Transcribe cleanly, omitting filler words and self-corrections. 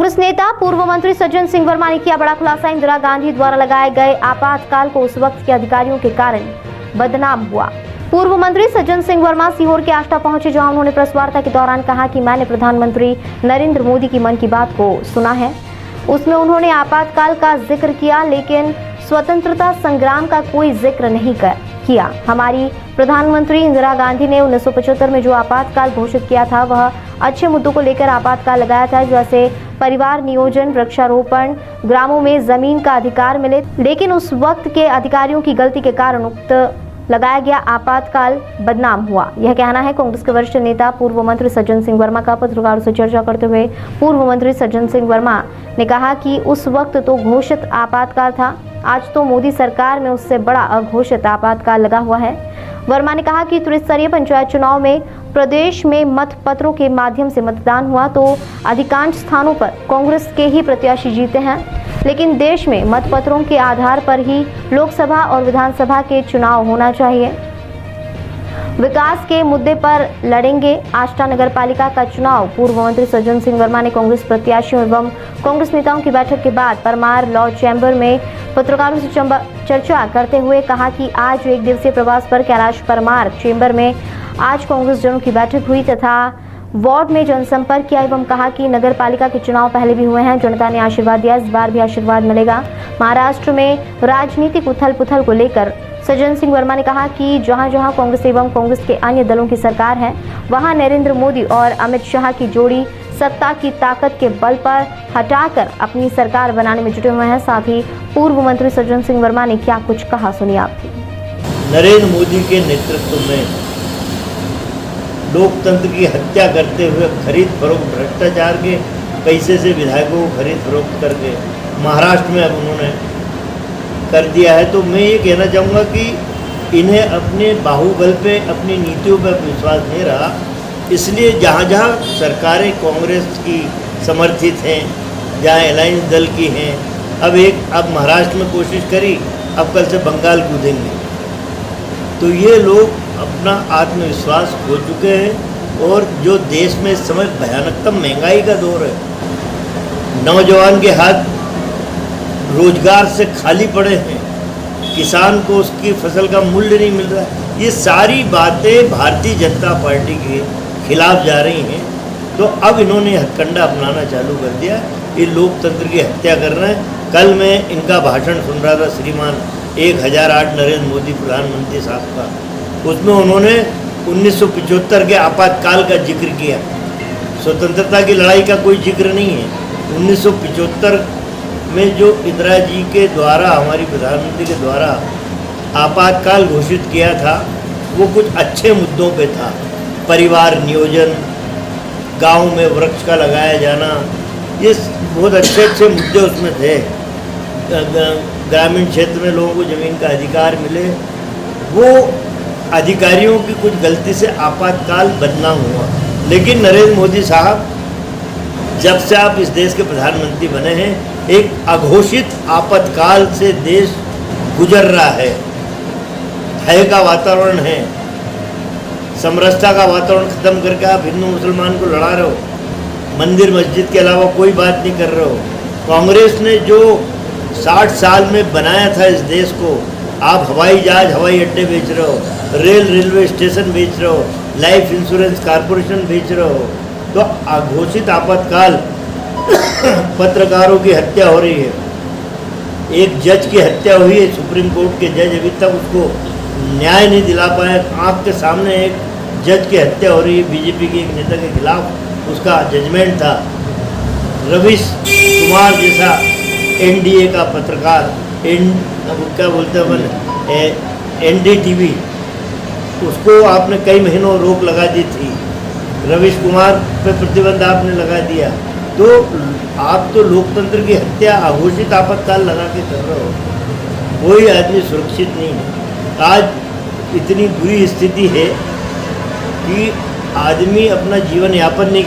कांग्रेस नेता पूर्व मंत्री सज्जन सिंह वर्मा ने किया बड़ा खुलासा। इंदिरा गांधी द्वारा लगाए गए आपातकाल को उस वक्त के अधिकारियों के कारण बदनाम हुआ। पूर्व मंत्री सज्जन सिंह वर्मा सीहोर के आष्टा पहुंचे, जहां उन्होंने प्रेस वार्ता के दौरान कहा कि मैंने प्रधानमंत्री नरेंद्र मोदी की मन की बात को सुना है। उसमें उन्होंने आपातकाल का जिक्र किया, लेकिन स्वतंत्रता संग्राम का कोई जिक्र नहीं किया। हमारी प्रधानमंत्री इंदिरा गांधी ने 1975 में जो आपातकाल घोषित किया था, वह अच्छे मुद्दों को लेकर आपातकाल लगाया था, जैसे परिवार नियोजन, वृक्षारोपण, ग्रामों में जमीन का अधिकार मिले। लेकिन उस वक्त के अधिकारियों की गलती के कारण उक्त लगाया गया आपातकाल बदनाम हुआ। यह कहना है कांग्रेस के वरिष्ठ नेता पूर्व मंत्री सज्जन सिंह वर्मा का। पत्रकारों से चर्चा करते हुए पूर्व मंत्री सज्जन सिंह वर्मा ने कहा कि उस वक्त तो घोषित आपातकाल था, आज तो मोदी सरकार में उससे बड़ा अघोषित आपातकाल लगा हुआ है। वर्मा ने कहा कि त्रिस्तरीय पंचायत चुनाव में प्रदेश में मतपत्रों के माध्यम से मतदान हुआ तो अधिकांश स्थानों पर कांग्रेस के ही प्रत्याशी जीते हैं, लेकिन देश में मतपत्रों के आधार पर ही लोकसभा और विधानसभा के चुनाव होना चाहिए। विकास के मुद्दे पर लड़ेंगे आष्टा नगर पालिका का चुनाव। पूर्व मंत्री सज्जन सिंह वर्मा ने कांग्रेस प्रत्याशियों एवं कांग्रेस नेताओं की बैठक के बाद परमार लॉ चैम्बर में पत्रकारों से चर्चा करते हुए कहा कि आज एक दिवसीय प्रवास पर कैलाश परमार चैम्बर में आज कांग्रेस जनों की बैठक हुई तथा वार्ड में जनसंपर्क किया एवं कहा कि नगर पालिका के चुनाव पहले भी हुए हैं, जनता ने आशीर्वाद दिया, इस बार भी आशीर्वाद मिलेगा। महाराष्ट्र में राजनीतिक उथल पुथल को लेकर सज्जन सिंह वर्मा ने कहा कि जहां जहां कांग्रेस एवं कांग्रेस के अन्य दलों की सरकार है, वहां नरेंद्र मोदी और अमित शाह की जोड़ी सत्ता की ताकत के बल पर हटाकर अपनी सरकार बनाने में जुटे हुए हैं। साथ ही पूर्व मंत्री सज्जन सिंह वर्मा ने क्या कुछ कहा, सुनिए आप भी। नरेंद्र मोदी के नेतृत्व में लोकतंत्र की हत्या करते हुए खरीद फरोख्त भ्रष्टाचार के पैसे से विधायकों को खरीद फरोख्त करके महाराष्ट्र में अब उन्होंने कर दिया है। तो मैं ये कहना चाहूँगा कि इन्हें अपने बाहुबल पे, अपनी नीतियों पर विश्वास नहीं रहा, इसलिए जहाँ जहाँ सरकारें कांग्रेस की समर्थित हैं, जहाँ अलायंस दल की हैं, अब महाराष्ट्र में कोशिश करी, अब कल से बंगाल कूदेंगे। तो ये लोग अपना आत्मविश्वास खो चुके हैं और जो देश में इस समय भयानकतम महंगाई का दौर है, नौजवान के हाथ रोजगार से खाली पड़े हैं, किसान को उसकी फसल का मूल्य नहीं मिल रहा है, ये सारी बातें भारतीय जनता पार्टी के खिलाफ जा रही हैं। तो अब इन्होंने हथकंडा अपनाना चालू कर दिया, ये लोकतंत्र की हत्या कर रहे हैं। कल मैं इनका भाषण सुन रहा था, श्रीमान 1008 नरेंद्र मोदी प्रधानमंत्री साहब का, उसमें उन्होंने 1975 के आपातकाल का जिक्र किया। स्वतंत्रता की लड़ाई का कोई जिक्र नहीं है। 1975 में जो इंदिरा जी के द्वारा, हमारी प्रधानमंत्री के द्वारा आपातकाल घोषित किया था, वो कुछ अच्छे मुद्दों पे था। परिवार नियोजन, गांव में वृक्ष का लगाया जाना, ये बहुत अच्छे मुद्दे उसमें थे। ग्रामीण क्षेत्र में लोगों को ज़मीन का अधिकार मिले। वो अधिकारियों की कुछ गलती से आपातकाल बदनाम हुआ। लेकिन नरेंद्र मोदी साहब, जब से आप इस देश के प्रधानमंत्री बने हैं, एक अघोषित आपातकाल से देश गुजर रहा है। भय का वातावरण है, समरसता का वातावरण खत्म करके आप हिंदू मुसलमान को लड़ा रहे हो। मंदिर मस्जिद के अलावा कोई बात नहीं कर रहे हो। कांग्रेस ने जो 60 साल में बनाया था इस देश को, आप हवाई जहाज, हवाई अड्डे बेच रहे हो, रेलवे स्टेशन बेच रहे हो, लाइफ इंश्योरेंस कॉरपोरेशन बेच रहे हो। तो अघोषित आपातकाल, पत्रकारों की हत्या हो रही है, एक जज की हत्या हुई है, सुप्रीम कोर्ट के जज अभी तक उसको न्याय नहीं दिला पाए। आँख के सामने एक जज की हत्या हो रही है, बीजेपी के एक नेता के खिलाफ उसका जजमेंट था। रवीश कुमार जैसा एनडीए का पत्रकार, क्या बोलते हैं NDTV, उसको आपने कई महीनों रोक लगा दी थी। रवीश कुमार पे प्रतिबंध आपने लगा दिया। तो आप तो लोकतंत्र की हत्या अघोषित आपातकाल लगा के कर रहे हो। कोई आदमी सुरक्षित नहीं है। आज इतनी बुरी स्थिति है कि आदमी अपना जीवन यापन नहीं